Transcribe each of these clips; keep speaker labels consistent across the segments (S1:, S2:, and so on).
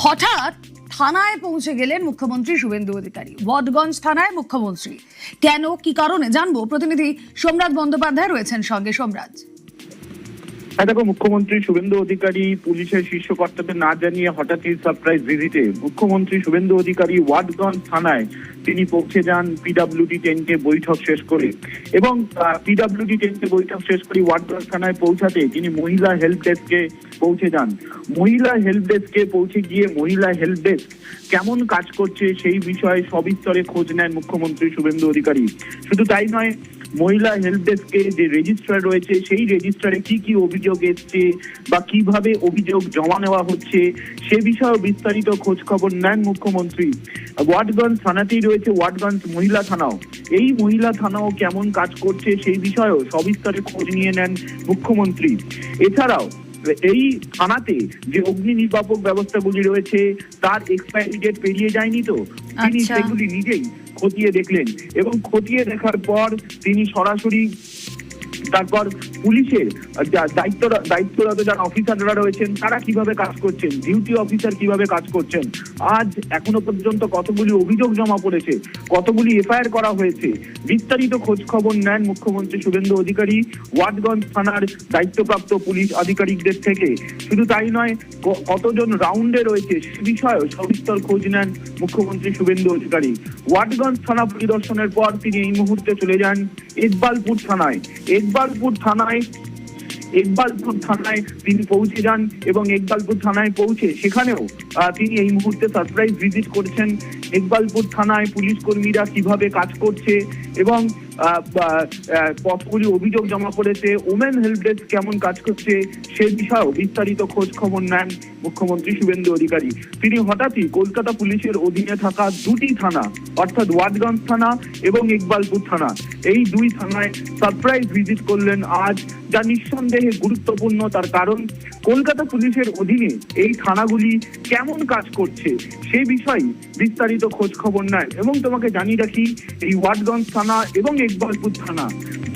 S1: হঠাৎ থানায় পৌঁছে গেলেন মুখ্যমন্ত্রী শুভেন্দু অধিকারী। বটগঞ্জ থানায় মুখ্যমন্ত্রী কেন, কি কারণে জানবো। প্রতিনিধি সোমরাজ বন্দ্যোপাধ্যায় রয়েছেন সঙ্গে। সোমরাজ,
S2: দেখো, মুখ্যমন্ত্রী শুভেন্দু অধিকারী পুলিশের শীর্ষ কর্তাদের না জানিয়ে হঠাৎই সারপ্রাইজ ভিজিটে মুখ্যমন্ত্রী শুভেন্দু অধিকারী ওয়াটগঞ্জ থানায় তিনি পৌঁছে যান পিডব্লিউডি টেন্টে বৈঠক শেষ করে। এবং পিডব্লিউডি টেন্টে বৈঠক শেষ করে ওয়াটগঞ্জ থানায় পৌঁছাতে তিনি মহিলা হেল্প ডেস্কে পৌঁছে যান। মহিলা হেল্প ডেস্কে পৌঁছে গিয়ে মহিলা হেল্প ডেস্ক কেমন কাজ করছে সেই বিষয়ে সবিস্তরে খোঁজ নেন মুখ্যমন্ত্রী শুভেন্দু অধিকারী। শুধু তাই নয়, মহিলা হেল্প ডেস্কে যে রেজিস্ট্রার রয়েছে সেই রেজিস্ট্রারে কি কি অভিযোগ এসছে বা কিভাবে অভিযোগ জমা নেওয়া হচ্ছে সে বিষয়ে বিস্তারিত খোঁজ খবর নেন মুখ্যমন্ত্রী। ওয়াটগঞ্জ থানাতেই রয়েছে ওয়াটগঞ্জ মহিলা থানাও। এই মহিলা থানাও কেমন কাজ করছে সেই বিষয়েও সবিস্তারে খোঁজ নিয়ে নেন মুখ্যমন্ত্রী। এছাড়াও এই থানাতে যে অগ্নি নির্বাপক ব্যবস্থাগুলি রয়েছে তার এক্সপায়ারি ডেট পেরিয়ে যায়নি তো, তিনি সেগুলি নিজেই খতিয়ে দেখলেন এবং খতিয়ে দেখার পর তিনি সরাসরি তারপর পুলিশের দায়িত্বরত যারা অফিসাররা রয়েছেন তারা কিভাবে কাজ করছেন, ডিউটি অফিসার কিভাবে কাজ করছেন, আজ এখনো পর্যন্ত কতগুলি অভিযোগ জমা পড়েছে, কতগুলি এফআইআর করা হয়েছে, বিস্তারিত খোঁজ খবর নেন মুখ্যমন্ত্রী শুভেন্দু অধিকারী ওয়াটগঞ্জ থানার দায়িত্বপ্রাপ্ত পুলিশ আধিকারিকদের থেকে। শুধু তাই নয়, কতজন রাউন্ডে রয়েছে সে বিষয়েও সবিস্তর খোঁজ নেন মুখ্যমন্ত্রী শুভেন্দু অধিকারী। ওয়াটগঞ্জ থানা পরিদর্শনের পর তিনি এই মুহূর্তে চলে যান ইকবালপুর থানায়। ইকবালপুর থানায় তিনি পৌঁছে যান এবং ইকবালপুর থানায় পৌঁছে সেখানেও তিনি এই মুহূর্তে সারপ্রাইজ ভিজিট করছেন। ইকবালপুর থানায় পুলিশ কর্মীরা কিভাবে কাজ করছে এবং কতগুলি অভিযোগ জমা পড়েছে, ওমেন হেল্প ডেস্ক কেমন কাজ করছে সে বিষয়েও বিস্তারিত খোঁজ খবর নেন মুখ্যমন্ত্রী শুভেন্দু অধিকারী। তিনি হঠাৎই কলকাতা পুলিশের অধীনে থাকা দুটি থানা অর্থাৎ ওয়াটগঞ্জ থানা এবং ইকবালপুর থানা এই দুই থানায় সারপ্রাইজ ভিজিট করলেন আজ, যা নিঃসন্দেহে গুরুত্বপূর্ণ। তার কারণ কলকাতা পুলিশের অধীনে এই থানাগুলি কেমন কাজ করছে সেই বিষয়ে বিস্তারিত খোঁজ খবর নেয়। এবং তোমাকে জানিয়ে রাখি, এই ওয়াটগঞ্জ থানা এবং ইকবালপুর থানা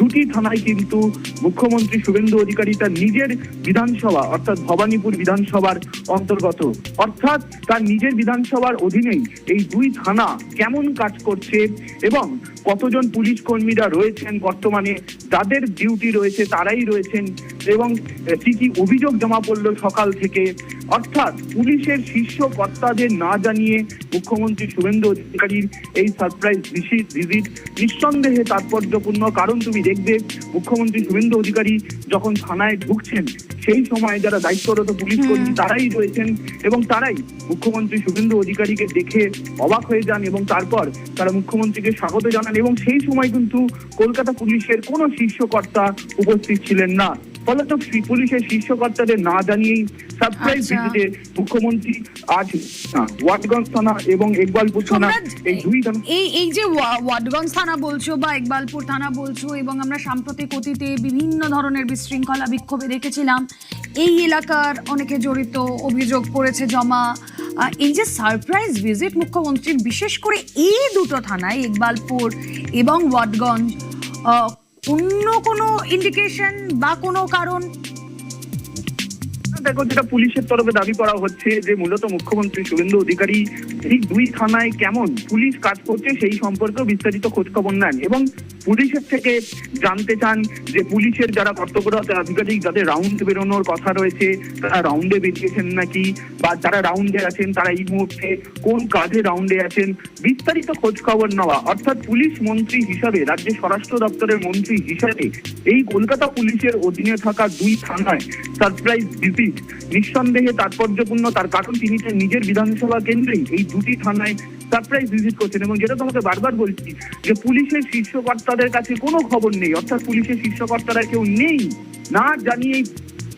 S2: দুটি থানায় কিন্তু মুখ্যমন্ত্রী শুভেন্দু অধিকারী তার নিজের বিধানসভা অর্থাৎ ভবানীপুর বিধানসভার অন্তর্গত, অর্থাৎ তার নিজের বিধানসভার অধীনেই এই দুই থানা কেমন কাজ করছে এবং কতজন পুলিশ কর্মীরা রয়েছেন বর্তমানে, যাদের ডিউটি রয়েছে তারাই রয়েছেন এবং কি কি অভিযোগ জমা পড়লো সকাল থেকে, অর্থাৎ পুলিশের শীর্ষ কর্তাদের না জানিয়ে মুখ্যমন্ত্রী শুভেন্দু অধিকারীর এই সারপ্রাইজ ভিজিট নিঃসন্দেহে তাৎপর্যপূর্ণ। কারণ তুমি দেখবে, মুখ্যমন্ত্রী শুভেন্দু অধিকারী যখন থানায় ঢুকছেন সেই সময় যারা দায়িত্বরত পুলিশ কর্মী তারাই রয়েছেন এবং তারাই মুখ্যমন্ত্রী শুভেন্দু অধিকারীকে দেখে অবাক হয়ে যান এবং তারপর তারা মুখ্যমন্ত্রীকে স্বাগত জানান। এবং সেই সময় কিন্তু কলকাতা পুলিশের কোনো শীর্ষ কর্তা উপস্থিত ছিলেন না। ফলত পুলিশের শীর্ষ কর্তাদের না জানিয়েই সারপ্রাইজ ভিজিটে মুখ্যমন্ত্রী আজ ওয়াটগঞ্জ থানা এবং ইকবালপুর থানা এই দুই থানা
S1: এই যে ওয়াটগঞ্জ থানা বলছো বা ইকবালপুর থানা বলছো, এবং আমরা সাম্প্রতিক অতীতে বিভিন্ন ধরনের বিশৃঙ্খলা বিক্ষোভে দেখেছিলাম এই এলাকার অনেকে জড়িত, অভিযোগ পড়েছে জমা। এই যে সারপ্রাইজ ভিজিট মুখ্যমন্ত্রীর বিশেষ করে এই দুটো থানায় ইকবালপুর এবং ওয়াটগঞ্জ, অন্য কোনো ইন্ডিকেশন বা কোনো কারণ?
S2: দেখো, যেটা পুলিশের তরফে দাবি করা হচ্ছে যে মূলত মুখ্যমন্ত্রী শুভেন্দু অধিকারী এই দুই থানায় কেমন পুলিশ কাজ করছে সেই সম্পর্কে বিস্তারিত খোঁজ খবর নেন এবং পুলিশের থেকে জানতে চান যে পুলিশের যারা কর্তব্যরত আধিকারিক যাদের রাউন্ডে বেরোনোর কথা রয়েছে তারা রাউন্ডে বেরিয়েছেন নাকি, বা যারা রাউন্ডে আছেন তারা এই মুহূর্তে কোন কাজে রাউন্ডে আছেন, বিস্তারিত খোঁজ খবর নেওয়া। অর্থাৎ পুলিশ মন্ত্রী হিসাবে, রাজ্যের স্বরাষ্ট্র দপ্তরের মন্ত্রী হিসাবে এই কলকাতা পুলিশের অধীনে থাকা দুই থানায় সারপ্রাইজ ভিজিট নিঃসন্দেহে তাৎপর্যপূর্ণ। তার কারণ তিনি তার নিজের বিধানসভা কেন্দ্রেই এই দুটি থানায় সারপ্রাইজ ভিজিট করছেন। এবং যেটা তোমাকে বারবার বলছি যে পুলিশের শীর্ষ কর্তাদের কাছে কোনো খবর নেই, অর্থাৎ পুলিশের শীর্ষ কর্তারা কেউ নেই, না জানিয়ে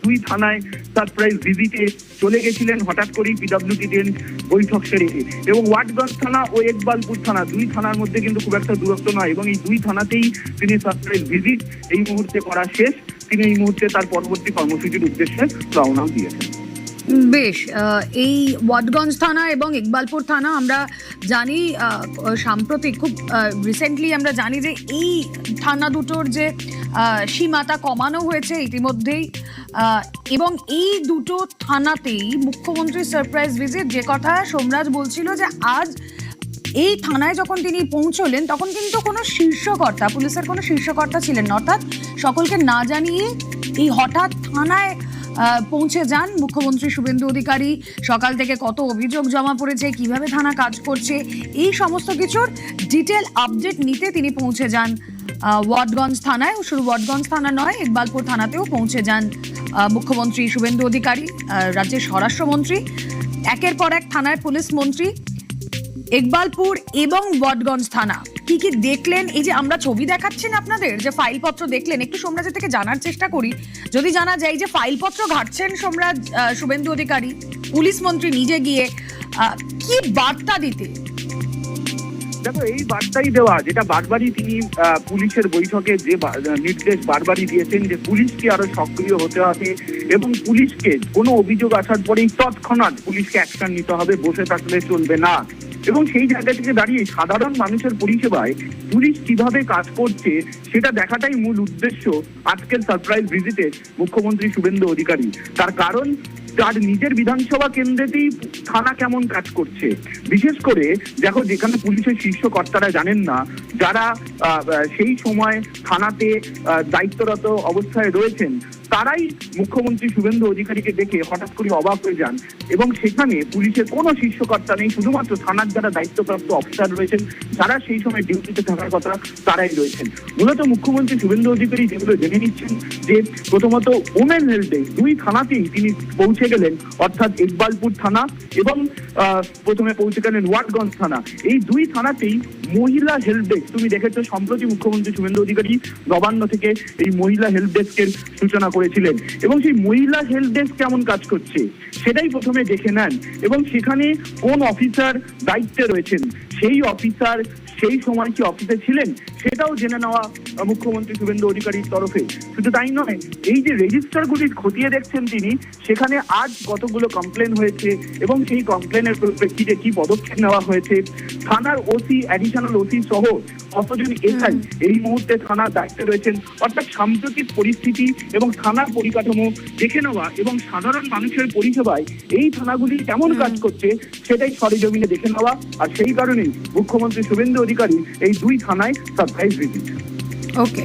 S2: দুই থানায় সারপ্রাইজ ভিজিটে চলে গেছিলেন হঠাৎ করেই পিডব্লিউডি টেন্ট বৈঠক সেরে। এবং ওয়াটগঞ্জ থানা ও ইকবালপুর থানা দুই থানার মধ্যে কিন্তু খুব একটা দূরত্ব নয় এবং এই দুই থানাতেই তিনি সারপ্রাইজ ভিজিট এই মুহূর্তে করা শেষ। তিনি এই মুহূর্তে তার পরবর্তী কর্মসূচির উদ্দেশ্যে রওনা দিয়েছেন।
S1: বেশ, এই ওয়াটগঞ্জ থানা এবং ইকবালপুর থানা আমরা জানি সাম্প্রতিক খুব রিসেন্টলি আমরা জানি যে এই থানা দুটোর যে সীমাটা কমানো হয়েছে ইতিমধ্যেই, এবং এই দুটো থানাতেই মুখ্যমন্ত্রীর সারপ্রাইজ ভিজিট, যে কথা সোমরাজ বলছিল যে আজ এই থানায় যখন তিনি পৌঁছলেন তখন কিন্তু কোনো শীর্ষকর্তা, পুলিশের কোনো শীর্ষকর্তা ছিলেন না, অর্থাৎ সকলকে না জানিয়ে এই হঠাৎ থানায় পৌঁছে যান মুখ্যমন্ত্রী শুভেন্দু অধিকারী। সকাল থেকে কত অভিযোগ জমা পড়েছে, কিভাবে থানা কাজ করছে, এই সমস্ত কিছুর ডিটেল আপডেট নিতে তিনি পৌঁছে যান ওয়াটগঞ্জ থানায়। শুধু ওয়াটগঞ্জ থানা নয়, ইকবালপুর থানাতেও পৌঁছে যান মুখ্যমন্ত্রী শুভেন্দু অধিকারী, রাজ্যের স্বরাষ্ট্রমন্ত্রী, একের পর এক থানার পুলিশ মন্ত্রী। ইকবালপুর এবং ওয়াটগঞ্জ থানা কি কি দেখলেন, এই যে আমরা ছবি দেখাচ্ছেন আপনাদের, যে ফাইলপত্র দেখলেন, একটু সোমরাজের থেকে জানার চেষ্টা করি। যদি জানা যায় যে ফাইলপত্র ঘাটছেন সোমরাজ শুভেন্দু অধিকারী, পুলিশ মন্ত্রী নিজে গিয়ে কি বার্তা দিতে?
S2: দেখো, এই বার্তাই দেওয়া যেটা বারবারই তিনি পুলিশের বৈঠকে যে নির্দেশ বারবারই দিয়েছেন যে পুলিশকে আরো সক্রিয় হতে হবে এবং পুলিশকে কোনো অভিযোগ আসার পরেই তৎক্ষণাৎ পুলিশকে অ্যাকশন নিতে হবে, বসে থাকলে চলবে না। এবং সেই জায়গা থেকে দাঁড়িয়ে সাধারণ মানুষের পরিষেবায় পুলিশ কিভাবে কাজ করছে সেটা দেখাটাই মূল উদ্দেশ্য আজকের সারপ্রাইজ ভিজিটে মুখ্যমন্ত্রী শুভেন্দু অধিকারী। তার কারণ তার নিজের বিধানসভা কেন্দ্রেতেই থানা কেমন কাজ করছে, বিশেষ করে দেখো যেখানে পুলিশের শীর্ষ কর্তারা জানেন না, যারা সেই সময় থানাতে দায়িত্বরত অবস্থায় রয়েছেন, তারাই মুখ্যমন্ত্রী শুভেন্দু অধিকারীকে দেখে হঠাৎ করে অবাক হয়ে যান। এবং সেখানে পুলিশের কোনো শীর্ষকর্তা নেই, শুধুমাত্র থানার যারা দায়িত্বপ্রাপ্ত অফিসার রয়েছেন, যারা সেই সময় ডিউটিতে থাকার কথা তারাই রয়েছেন। মূলত মুখ্যমন্ত্রী শুভেন্দু অধিকারী যেগুলো জেনে নিচ্ছেন যে প্রথমত ওমেন হেলথ ডে, দুই থানাতেই তিনি পৌঁছে গেলেন, অর্থাৎ ইকবালপুর থানা এবং প্রথমে পৌঁছে গেলেন ওয়াটগঞ্জ থানা। এই দুই থানাতেই মহিলা হেল্প ডেস্ক, তুমি দেখেছো সম্প্রতি মুখ্যমন্ত্রী শুভেন্দু অধিকারী নবান্ন থেকে এই মহিলা হেল্প ডেস্কের সূচনা করেছিলেন। এবং সেই মহিলা হেল্প ডেস্ক কেমন কাজ করছে সেটাই প্রথমে দেখে নেন, এবং সেখানে কোন অফিসার দায়িত্বে রয়েছেন, সেই অফিসার সেই সময় কি অফিসে ছিলেন সেটাও জেনে নেওয়া মুখ্যমন্ত্রী শুভেন্দু অধিকারীর তরফে। শুধু তাই নয়, এই যে রেজিস্টারগুলি খতিয়ে দেখছেন তিনি, সেখানে আজ কতগুলো কমপ্লেন হয়েছে এবং সেই কমপ্লেনের প্রেক্ষিতে কি পদক্ষেপ নেওয়া হয়েছে, থানার ওসি, অ্যাডিশনাল ওসি সহ কতজন এসআই এই মুহূর্তে থানার দায়িত্বে রয়েছেন, অর্থাৎ সাম্প্রতিক পরিস্থিতি এবং থানার পরিকাঠামো দেখে নেওয়া এবং সাধারণ মানুষের পরিষেবায় এই থানাগুলি কেমন কাজ করছে সেটাই সরেজমিনে দেখে নেওয়া। আর সেই কারণেই মুখ্যমন্ত্রী শুভেন্দু অধিকারী এই দুই থানায় সারপ্রাইজ ভিজিট।
S1: ওকে।